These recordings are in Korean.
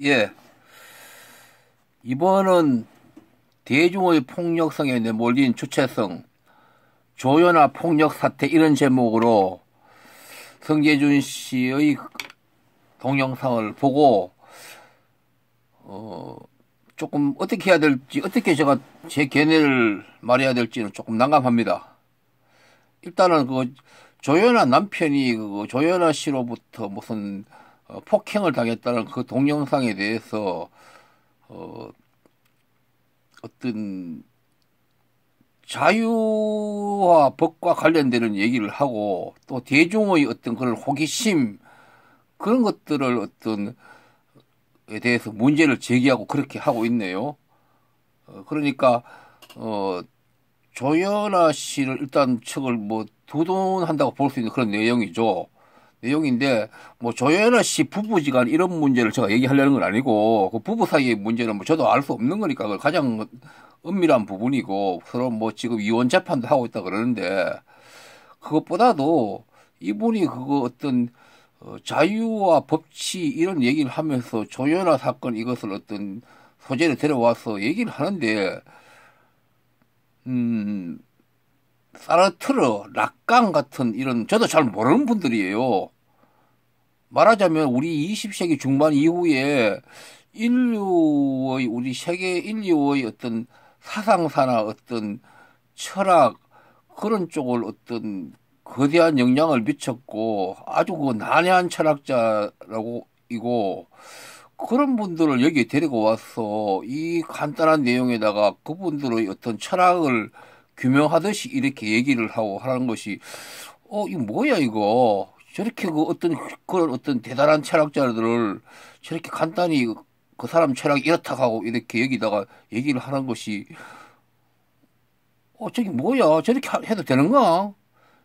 예, 이번은 대중의 폭력성에 내몰린 주체성, 조연아 폭력 사태 이런 제목으로 성재준 씨의 동영상을 보고 조금 어떻게 해야 될지, 어떻게 제가 제 견해를 말해야 될지는 조금 난감합니다. 일단은 그 조연아 남편이 그 조연아 씨로부터 무슨 폭행을 당했다는 그 동영상에 대해서 어떤 자유와 법과 관련되는 얘기를 하고 또 대중의 어떤 그런 호기심 그런 것들을 어떤 에 대해서 문제를 제기하고 그렇게 하고 있네요. 그러니까 조연아 씨를 일단 측을 뭐 두둔한다고 볼 수 있는 그런 내용이죠. 내용인데 뭐 조연아 씨 부부지간 이런 문제를 제가 얘기하려는 건 아니고 그 부부 사이의 문제는 뭐 저도 알 수 없는 거니까 그걸 가장 은밀한 부분이고 서로 뭐 지금 이혼 재판도 하고 있다 그러는데 그것보다도 이분이 그거 어떤 자유와 법치 이런 얘기를 하면서 조연아 사건 이것을 어떤 소재를 데려와서 얘기를 하는데 사르트르, 락강 같은 이런 저도 잘 모르는 분들이에요. 말하자면 우리 20세기 중반 이후에 인류의 우리 세계 인류의 어떤 사상사나 어떤 철학 그런 쪽을 어떤 거대한 영향을 미쳤고 아주 그 난해한 철학자라고 이고 그런 분들을 여기 데리고 와서 이 간단한 내용에다가 그분들의 어떤 철학을 규명하듯이 이렇게 얘기를 하고 하는 것이 이거 뭐야 이거 저렇게 그 어떤 그런 어떤 대단한 철학자들을 저렇게 간단히 그 사람 철학이 이렇다 하고 이렇게 여기다가 얘기를 하는 것이 저게 뭐야 저렇게 해도 되는가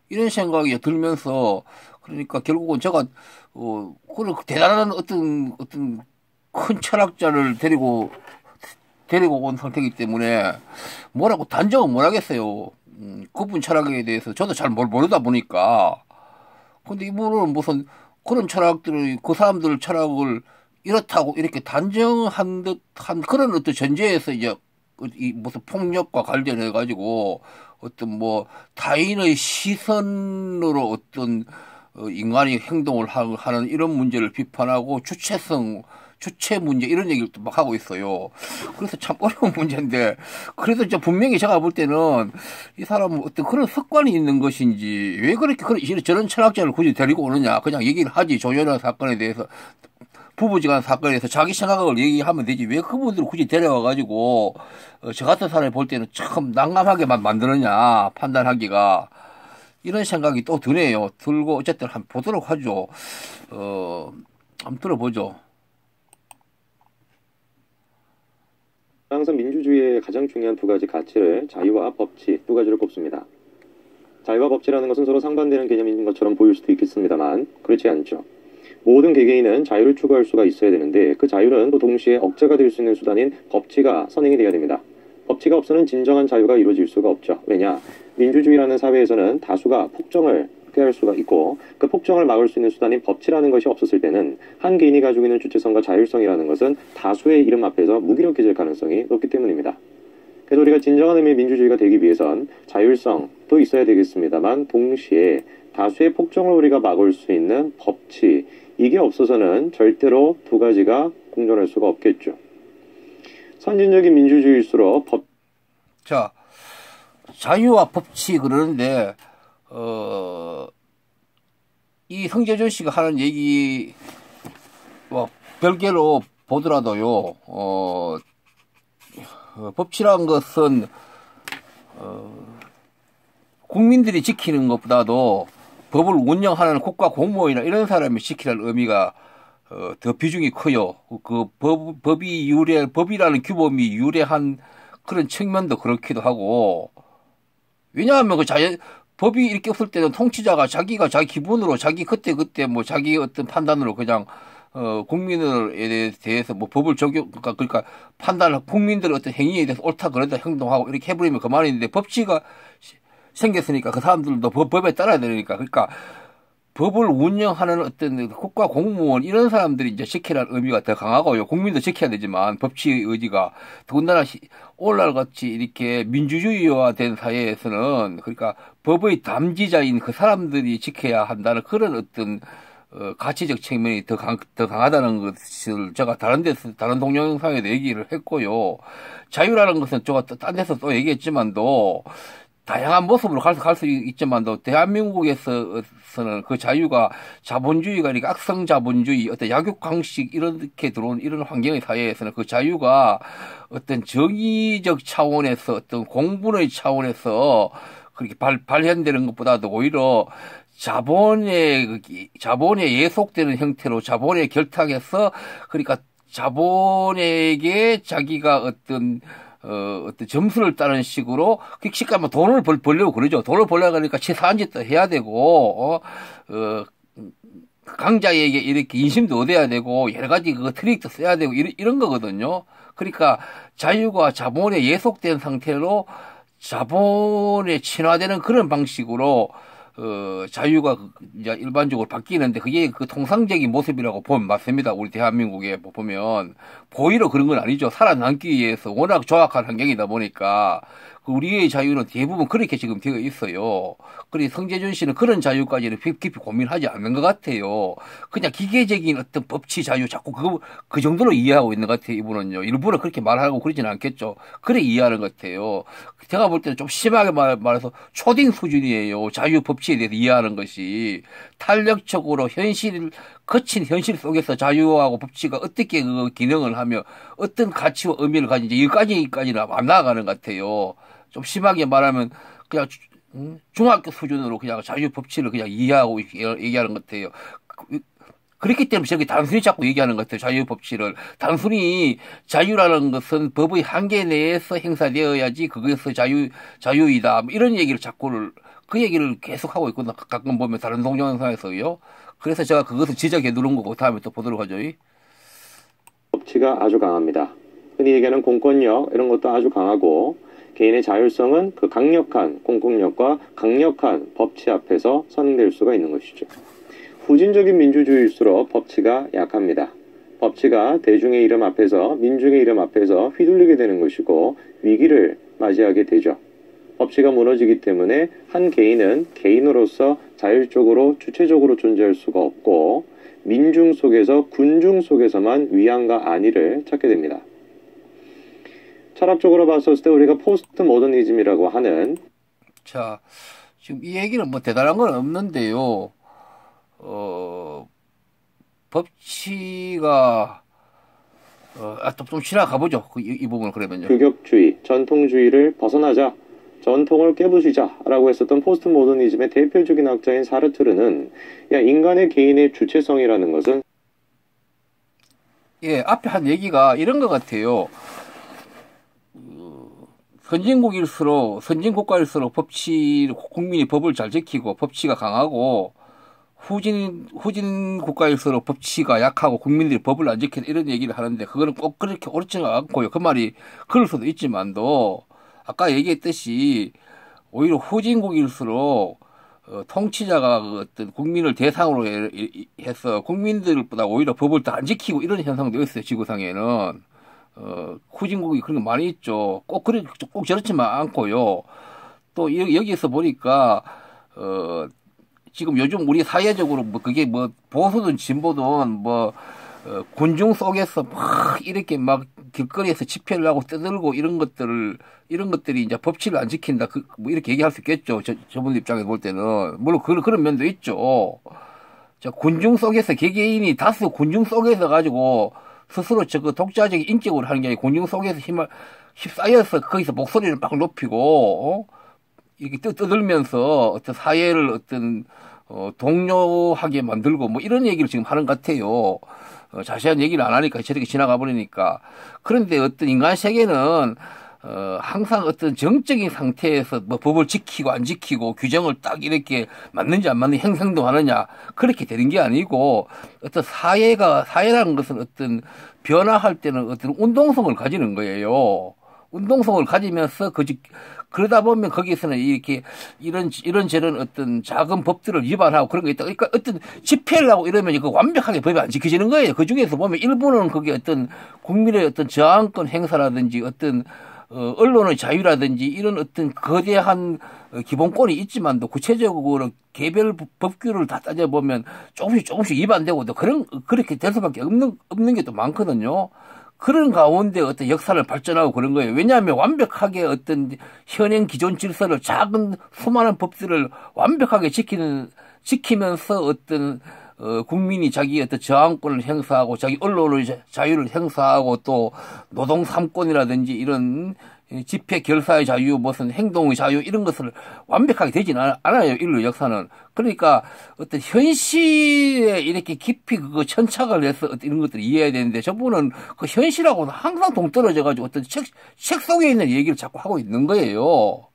이런 생각이 들면서 그러니까 결국은 제가 그런 대단한 어떤 큰 철학자를 데리고 온 상태이기 때문에 뭐라고 단정은 못 하겠어요. 그분 철학에 대해서 저도 잘 모르다 보니까. 근데 이분은 무슨 그런 철학들을 그 사람들 철학을 이렇다고 이렇게 단정한 듯한 그런 어떤 전제에서 이제 이 무슨 폭력과 관련해 가지고 어떤 뭐 타인의 시선으로 어떤 인간이 행동을 하는 이런 문제를 비판하고 주체성 주체 문제 이런 얘기를 또 막 하고 있어요. 그래서 참 어려운 문제인데 그래서 이제 분명히 제가 볼 때는 이 사람은 어떤 그런 습관이 있는 것인지 왜 그렇게 저런 철학자를 굳이 데리고 오느냐 그냥 얘기를 하지 조연아 사건에 대해서 부부지간 사건에 대해서 자기 생각을 얘기하면 되지 왜 그분들을 굳이 데려와가지고 저 같은 사람이 볼 때는 참 난감하게만 만드느냐 판단하기가 이런 생각이 또 드네요. 들고 어쨌든 한번 보도록 하죠. 한번 들어보죠. 항상 민주주의의 가장 중요한 두 가지 가치를 자유와 법치 두 가지를 꼽습니다. 자유와 법치라는 것은 서로 상반되는 개념인 것처럼 보일 수도 있겠습니다만 그렇지 않죠. 모든 개개인은 자유를 추구할 수가 있어야 되는데 그 자유는 또 동시에 억제가 될 수 있는 수단인 법치가 선행이 돼야 됩니다. 법치가 없어는 진정한 자유가 이루어질 수가 없죠. 왜냐? 민주주의라는 사회에서는 다수가 폭정을 할 수가 있고 그 폭정을 막을 수 있는 수단인 법치라는 것이 없었을 때는 한 개인이 가지고 있는 주체성과 자율성이라는 것은 다수의 이름 앞에서 무기력해질 가능성이 높기 때문입니다. 그래서 우리가 진정한 의미의 민주주의가 되기 위해선 자율성도 있어야 되겠습니다만 동시에 다수의 폭정을 우리가 막을 수 있는 법치 이게 없어서는 절대로 두 가지가 공존할 수가 없겠죠. 선진적인 민주주의일수록 자, 자유와 법치 그러는데 이 성재준 씨가 하는 얘기와 별개로 보더라도요, 법치란 것은, 국민들이 지키는 것보다도 법을 운영하는 국가 공무원이나 이런 사람이 지키라는 의미가, 더 비중이 커요. 법이라는 규범이 유래한 그런 측면도 그렇기도 하고, 왜냐하면 법이 이렇게 없을 때는 통치자가 자기가 자기 기분으로 자기 그때 뭐 자기 어떤 판단으로 그냥 국민에 대해서 뭐 법을 그러니까 판단을 국민들의 어떤 행위에 대해서 옳다 그러다 행동하고 이렇게 해버리면 그만인데 법치가 생겼으니까 그 사람들도 법에 따라야 되니까 그러니까 법을 운영하는 어떤 국가 공무원 이런 사람들이 이제 지키라는 의미가 더 강하고요. 국민도 지켜야 되지만 법치의 의지가 더군다나 오늘날같이 이렇게 민주주의화된 사회에서는 그러니까 법의 담지자인 그 사람들이 지켜야 한다는 그런 어떤 가치적 측면이 더 강하다는 것을 제가 다른 동영상에도 얘기를 했고요. 자유라는 것은 제가 딴 데서 또 얘기했지만도 다양한 모습으로 갈 수 있지만도 대한민국에서는 그 자유가 자본주의가 아니라 악성 자본주의 어떤 약육강식 이렇게 들어온 이런 환경의 사회에서는 그 자유가 어떤 정의적 차원에서 어떤 공분의 차원에서 그렇게 발현되는 것보다도 오히려 자본에 예속되는 형태로 자본에 결탁해서 그러니까 자본에게 자기가 어떤 점수를 따는 식으로, 쉽게 돈을 벌려고 그러죠. 돈을 벌려고 하니까 치사한 짓도 해야 되고, 강자에게 이렇게 인심도 얻어야 되고, 여러 가지 트릭도 써야 되고, 이런 거거든요. 그러니까 자유가 자본에 예속된 상태로 자본에 친화되는 그런 방식으로, 자유가 이제 일반적으로 바뀌는데 그게 그 통상적인 모습이라고 보면 맞습니다. 우리 대한민국에 보면 고의로 그런 건 아니죠. 살아남기 위해서 워낙 조악한 환경이다 보니까 우리의 자유는 대부분 그렇게 지금 되어 있어요. 그래서 성재준 씨는 그런 자유까지는 깊이 고민하지 않는 것 같아요. 그냥 기계적인 어떤 법치 자유 자꾸 그 정도로 이해하고 있는 것 같아요. 이분은요. 일부러 그렇게 말하고 그러지는 않겠죠. 그래 이해하는 것 같아요. 제가 볼 때는 좀 심하게 말해서 초딩 수준이에요. 자유 법치에 대해서 이해하는 것이 탄력적으로 거친 현실 속에서 자유하고 법치가 어떻게 그 기능을 하며 어떤 가치와 의미를 가진지 여기까지는 안 나아가는 것 같아요. 좀 심하게 말하면 그냥 중학교 수준으로 그냥 자유 법치를 그냥 이해하고 얘기하는 것 같아요. 그렇기 때문에 저렇게 단순히 자꾸 얘기하는 것 같아요. 자유 법치를. 단순히 자유라는 것은 법의 한계 내에서 행사되어야지 그것이 자유이다. 뭐 이런 얘기를 그 얘기를 계속 하고 있거든요. 가끔 보면 다른 동영상에서요. 그래서 제가 그것을 지적해 누른 거고 다음에 또 보도록 하죠. 법치가 아주 강합니다. 흔히 얘기하는 공권력 이런 것도 아주 강하고 개인의 자율성은 그 강력한 공권력과 강력한 법치 앞에서 선행될 수가 있는 것이죠. 후진적인 민주주의일수록 법치가 약합니다. 법치가 대중의 이름 앞에서 민중의 이름 앞에서 휘둘리게 되는 것이고 위기를 맞이하게 되죠. 법치가 무너지기 때문에 한 개인은 개인으로서 자율적으로 주체적으로 존재할 수가 없고 민중 속에서 군중 속에서만 위안과 안위를 찾게 됩니다. 철학적으로 봤을 때 우리가 포스트 모더니즘이라고 하는 자, 지금 이 얘기는 뭐 대단한 건 없는데요. 법치가 좀 지나가 보죠. 이 부분을 그러면요. 규격주의, 전통주의를 벗어나자, 전통을 깨부시자라고 했었던 포스트 모더니즘의 대표적인 학자인 사르트르는 인간의 개인의 주체성이라는 것은 앞에 한 얘기가 이런 것 같아요. 선진국가일수록 국민이 법을 잘 지키고 법치가 강하고 후진 국가일수록 법치가 약하고 국민들이 법을 안 지키는 이런 얘기를 하는데 그거는 꼭 그렇게 옳지는 않고요. 그 말이 그럴 수도 있지만도 아까 얘기했듯이 오히려 후진국일수록 통치자가 어떤 국민을 대상으로 해서 국민들보다 오히려 법을 더 안 지키고 이런 현상도 있어요. 지구상에는. 후진국이 그런 거 많이 있죠. 꼭 저렇지만 않고요. 또 여기에서 보니까 지금 요즘 우리 사회적으로 그게 보수든 진보든 군중 속에서 막 이렇게 막 길거리에서 집회를 하고 떠들고 이런 것들이 이제 법치를 안 지킨다. 이렇게 얘기할 수 있겠죠. 저분 입장에서 볼 때는. 물론 그런 면도 있죠. 자, 군중 속에서 개개인이 다수 군중 속에서 가지고 스스로 독자적인 인격으로 하는 게 아니고 군중 속에서 휩싸여서 거기서 목소리를 막 높이고, 이렇게 떠들면서 어떤 사회를 동요하게 만들고 이런 얘기를 지금 하는 것 같아요. 자세한 얘기를 안 하니까 저렇게 지나가 버리니까. 그런데 어떤 인간 세계는 항상 어떤 정적인 상태에서 법을 지키고 안 지키고 규정을 딱 이렇게 맞는지 안 맞는지 행동하느냐 그렇게 되는 게 아니고 어떤 사회라는 것은 어떤 변화할 때는 어떤 운동성을 가지는 거예요. 운동성을 가지면서 그러다 보면 거기에서는 이렇게 이런저런 어떤 작은 법들을 위반하고 그런 게 있다. 그러니까 어떤 집회를 하고 이러면 그 완벽하게 법이 안 지켜지는 거예요. 그 중에서 보면 일부는 그게 어떤 국민의 어떤 저항권 행사라든지 어떤 언론의 자유라든지 이런 어떤 거대한 기본권이 있지만도 구체적으로 개별 법규를 다 따져보면 조금씩 위반되고 또 그렇게 될 수밖에 없는 게 또 많거든요. 그런 가운데 어떤 역사를 발전하고 그런 거예요. 왜냐하면 완벽하게 어떤 현행 기존 질서를 작은 수많은 법들을 완벽하게 지키면서 어떤 국민이 자기 어떤 저항권을 행사하고 자기 언론의 자유를 행사하고 또 노동 3권이라든지 이런 집회 결사의 자유, 무슨 행동의 자유 이런 것을 완벽하게 되지는 않아요. 인류 역사는. 그러니까 어떤 현실에 이렇게 깊이 그거 천착을 해서 이런 것들을 이해해야 되는데 저분은 그 현실하고는 항상 동떨어져 가지고 어떤 책 속에 있는 얘기를 자꾸 하고 있는 거예요.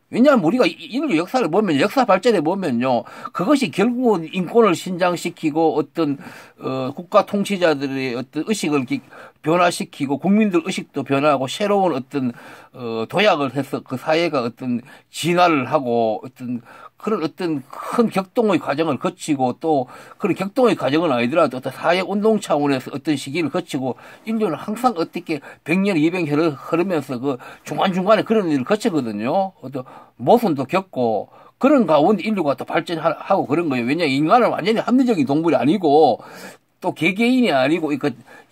왜냐하면 우리가 인류 역사를 보면 역사 발전에 보면요 그것이 결국은 인권을 신장시키고 어떤 국가 통치자들의 어떤 의식을 변화시키고 국민들 의식도 변화하고 새로운 어떤 도약을 해서 그 사회가 어떤 진화를 하고 어떤 그런 어떤 큰 격동의 과정을 거치고 또 그런 격동의 과정은 아니더라도 어떤 사회 운동 차원에서 어떤 시기를 거치고 인류는 항상 어떻게 100년, 200년 흐르면서 그 중간중간에 그런 일을 거치거든요. 어떤 모순도 겪고 그런 가운데 인류가 또 발전하고 그런 거예요. 왜냐하면 인간은 완전히 합리적인 동물이 아니고 또 개개인이 아니고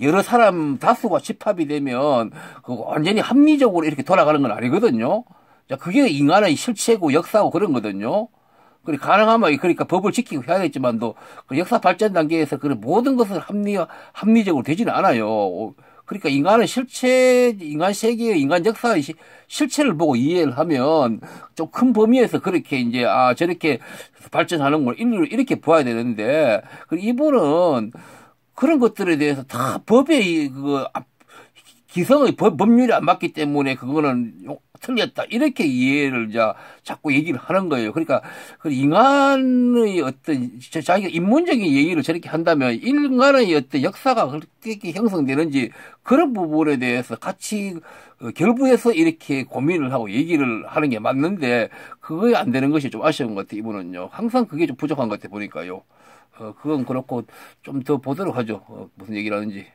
여러 사람 다수가 집합이 되면 그 완전히 합리적으로 이렇게 돌아가는 건 아니거든요. 자, 그게 인간의 실체고 역사고 그런 거거든요. 가능하면 그러니까 법을 지키고 해야겠지만도 그 역사 발전 단계에서 그런 모든 것을 합리적으로 되지는 않아요. 그러니까 인간의 실체, 인간 세계의 인간 역사의 실체를 보고 이해를 하면 좀 큰 범위에서 그렇게 이제 저렇게 발전하는 걸 인류를 이렇게 보아야 되는데 이분은 그런 것들에 대해서 다 법의 기성의 법률이 안 맞기 때문에 그거는 틀렸다. 이렇게 이해를 자꾸 얘기를 하는 거예요. 그러니까 인간의 어떤 자기가 인문적인 얘기를 저렇게 한다면 인간의 어떤 역사가 그렇게 형성되는지 그런 부분에 대해서 같이 결부해서 이렇게 고민을 하고 얘기를 하는 게 맞는데 그거에 안 되는 것이 좀 아쉬운 것 같아요. 이분은요. 항상 그게 좀 부족한 것 같아 보니까요. 그건 그렇고 좀 더 보도록 하죠. 무슨 얘기를 하는지.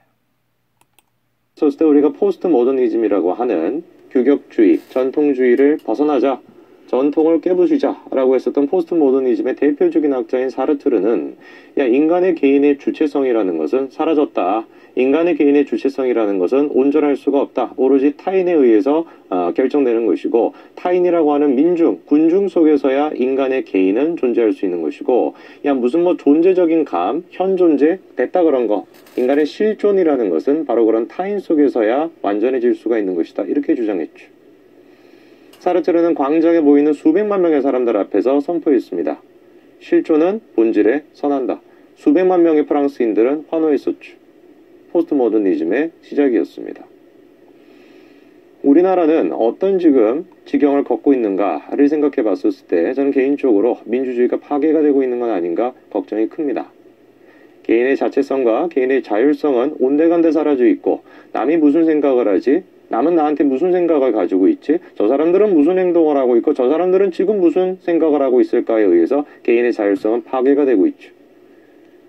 그랬을 때 우리가 포스트 모더니즘이라고 하는 규격주의, 전통주의를 벗어나자, 전통을 깨부수자라고 했었던 포스트 모더니즘의 대표적인 학자인 사르트르는 인간의 개인의 주체성이라는 것은 사라졌다. 인간의 개인의 주체성이라는 것은 온전할 수가 없다. 오로지 타인에 의해서 결정되는 것이고 타인이라고 하는 민중, 군중 속에서야 인간의 개인은 존재할 수 있는 것이고 무슨 존재적인 감, 현존재, 됐다 그런 거 인간의 실존이라는 것은 바로 그런 타인 속에서야 완전해질 수가 있는 것이다. 이렇게 주장했죠. 사르트르는 광장에 모이는 수백만 명의 사람들 앞에서 선포했습니다. 실존은 본질에 선한다. 수백만 명의 프랑스인들은 환호했었죠. 포스트 모더니즘의 시작이었습니다. 우리나라는 어떤 지금 지경을 걷고 있는가를 생각해 봤었을 때 저는 개인적으로 민주주의가 파괴가 되고 있는 건 아닌가 걱정이 큽니다. 개인의 자체성과 개인의 자율성은 온데간데 사라져 있고 남이 무슨 생각을 하지? 남은 나한테 무슨 생각을 가지고 있지? 저 사람들은 무슨 행동을 하고 있고 저 사람들은 지금 무슨 생각을 하고 있을까에 의해서 개인의 자율성은 파괴가 되고 있죠.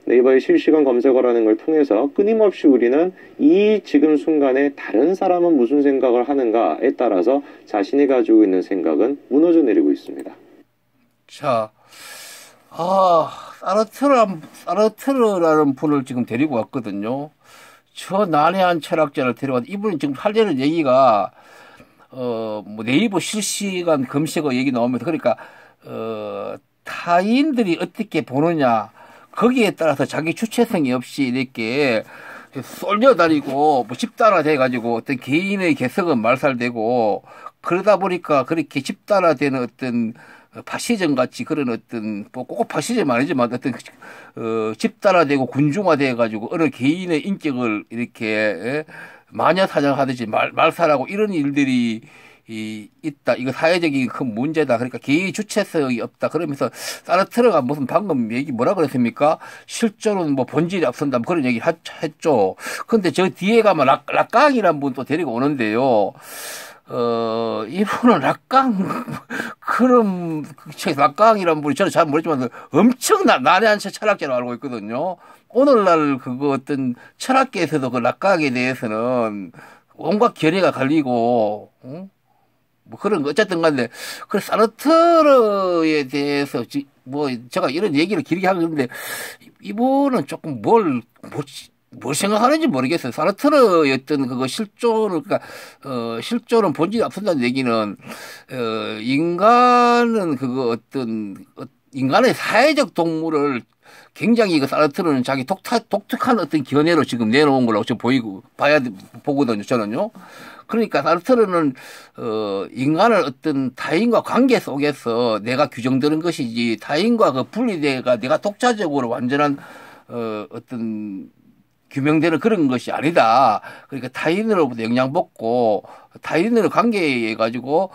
네이버의 실시간 검색어라는 걸 통해서 끊임없이 우리는 이 지금 순간에 다른 사람은 무슨 생각을 하는가에 따라서 자신이 가지고 있는 생각은 무너져 내리고 있습니다. 자, 사르트르라는 분을 지금 데리고 왔거든요. 저 난해한 철학자를 데려왔는데 이분이 지금 하려는 얘기가 네이버 실시간 검색어 얘기 나오면서 그러니까 타인들이 어떻게 보느냐 거기에 따라서 자기 주체성이 없이 이렇게 쏠려다니고 집단화돼 가지고 어떤 개인의 개성은 말살되고 그러다 보니까 그렇게 집단화되는 어떤 파시즘 같이 그런 어떤 꼭 파시즘 아니지만 어떤 집단화되고 군중화돼 가지고 어느 개인의 인격을 이렇게 마녀사냥하듯이 말살하고 이런 일들이 있다. 이거 사회적인 큰 문제다. 그러니까 개인 주체성이 없다. 그러면서 사르트르가 무슨 방금 얘기 뭐라 그랬습니까? 실존은 본질이 앞선다. 그런 얘기 했죠. 근데 저 뒤에 가면 락강이라는 분 또 데리고 오는데요. 이분은 락강, 그런, 락강이란 분이 저는 잘 모르지만 엄청 난해한 철학자로 알고 있거든요. 오늘날 그거 어떤 철학계에서도 그 락강에 대해서는 온갖 견해가 갈리고, 응? 뭐 그런 거 어쨌든 간에 그 사르트르에 대해서 뭐 제가 이런 얘기를 길게 하는데 이분은 조금 뭘 생각하는지 모르겠어요. 사르트르의 어떤 그거 실존을 그러니까 실존은 본질이 앞선다는 얘기는 인간은 그거 어떤 인간의 사회적 동물을 굉장히 그 사르트르는 자기 독특한 어떤 견해로 지금 내놓은 걸로 지금 보거든요. 저는요. 그러니까 사르트르는 인간을 어떤 타인과 관계 속에서 내가 규정되는 것이지 타인과 그 분리돼가 내가 독자적으로 완전한 어떤 규명되는 그런 것이 아니다. 그러니까 타인으로부터 영향받고 타인으로 관계해 가지고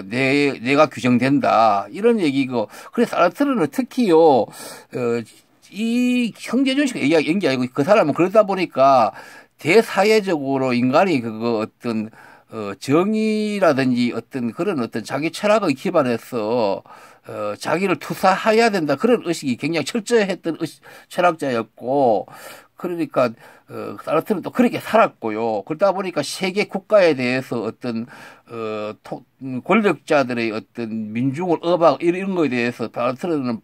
내가 규정된다. 이런 얘기고. 그래서 사르트르는 특히요. 이 형제준식 얘기하고 그 사람은 그러다 보니까 대사회적으로 인간이 그거 어떤 정의라든지 어떤 그런 어떤 자기 철학을 기반해서 자기를 투사해야 된다 그런 의식이 굉장히 철저했던 철학자였고 그러니까 사르트르는 또 그렇게 살았고요. 그러다 보니까 세계 국가에 대해서 어떤 권력자들의 어떤 민중을 이런 거에 대해서 사르트르는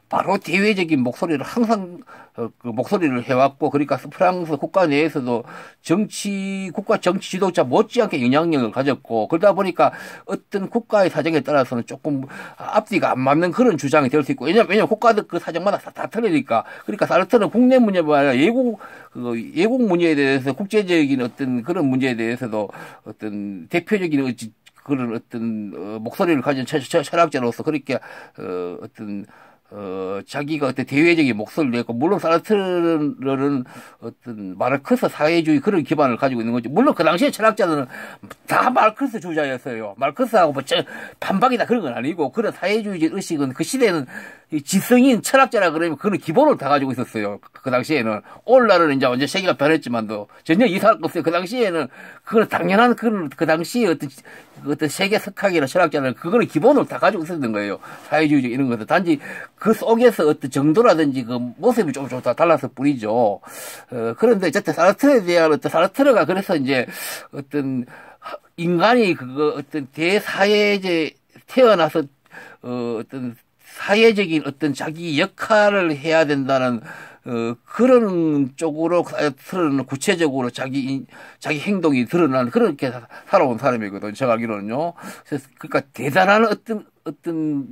바로 대외적인 목소리를 항상 그 목소리를 해왔고 그러니까 프랑스 국가 내에서도 국가 정치 지도자 못지않게 영향력을 가졌고 그러다 보니까 어떤 국가의 사정에 따라서는 조금 앞뒤가 안 맞는 그런 주장이 될 수 있고 왜냐면 국가들 그 사정마다 다 틀리니까 그러니까 사르트르는 국내 문제뿐 아니라 예국 문제에 대해서 국제적인 어떤 그런 문제에 대해서도 어떤 대표적인 그런 어떤 목소리를 가진 철학자로서 그렇게 어떤 자기가 어떤 대외적인 목소리를 냈고, 물론 사르트르는 어떤 마르크스 사회주의 그런 기반을 가지고 있는 거죠. 물론 그 당시에 철학자들은 다 마르크스 주자였어요. 마르크스하고 뭐 반박이다 그런 건 아니고, 그런 사회주의적 의식은 그 시대에는 지성인 철학자라 그러면 그런 기본을 다 가지고 있었어요. 그 당시에는. 오늘날은 이제 완전 세계가 변했지만도 전혀 이상할 거 없어요. 그 당시에는 그건 당연한 그 당시에 어떤 세계 석학이나 철학자는 그거는 기본을 다 가지고 있었던 거예요. 사회주의적 이런 것들. 단지 그 속에서 어떤 정도라든지 그 모습이 좀 다 달라서 뿐이죠. 그런데 어쨌든 사르트르에 대한 어떤 사르트르가 그래서 이제 어떤 인간이 그거 어떤 대사회제 태어나서 어떤 사회적인 어떤 자기 역할을 해야 된다는 그런 쪽으로 사르트르는 구체적으로 자기 행동이 드러나는 그렇게 살아온 사람이거든요. 제가 알기로는요. 그러니까 대단한 어떤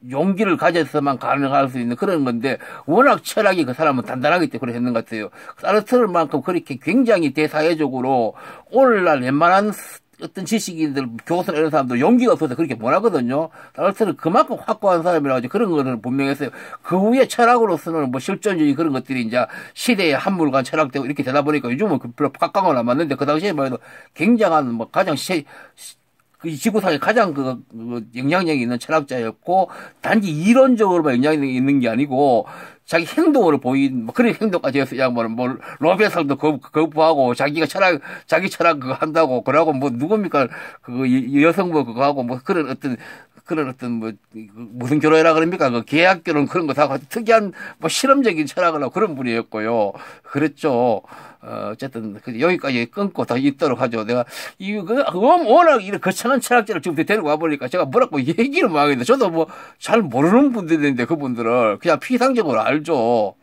용기를 가져서만 가능할 수 있는 그런 건데 워낙 철학이 그 사람은 단단하기 때문에 했는 것 같아요. 사르트르만큼 그렇게 굉장히 대사회적으로 오늘날 웬만한 어떤 지식인들, 교수나 이런 사람들 용기가 없어서 그렇게 못 하거든요. 사르트르는 그만큼 확고한 사람이라고 그런 거는 분명했어요. 그 후에 철학으로서는 뭐 실존주의 그런 것들이 이제 시대의 한물간 철학되고 이렇게 되다 보니까 요즘은 별로 각광을 안 받는데 그 당시에 말해도 굉장한 뭐 가장 그 지구상에 가장 그 영향력이 있는 철학자였고 단지 이론적으로만 영향력이 있는 게 아니고 자기 행동으로 보인 뭐 그런 행동까지 해서 양반은 뭐 로베설도 거부하고 자기 철학 그거 한다고 그러고 뭐 누굽니까 그 여성부 그거 하고 뭐 그런 어떤 뭐 무슨 결혼이라 그럽니까 그 계약 결혼 그런 거 다 특이한 뭐 실험적인 철학을 하고 그런 분이었고요. 그랬죠. 어쨌든 여기까지 끊고 다 있도록 하죠. 내가 워낙 이런 거창한 철학자를 지금 데리고 와보니까 제가 뭐라고 얘기를 막 하겠는데 저도 뭐 잘 모르는 분들인데 그분들을 그냥 피상적으로 알죠.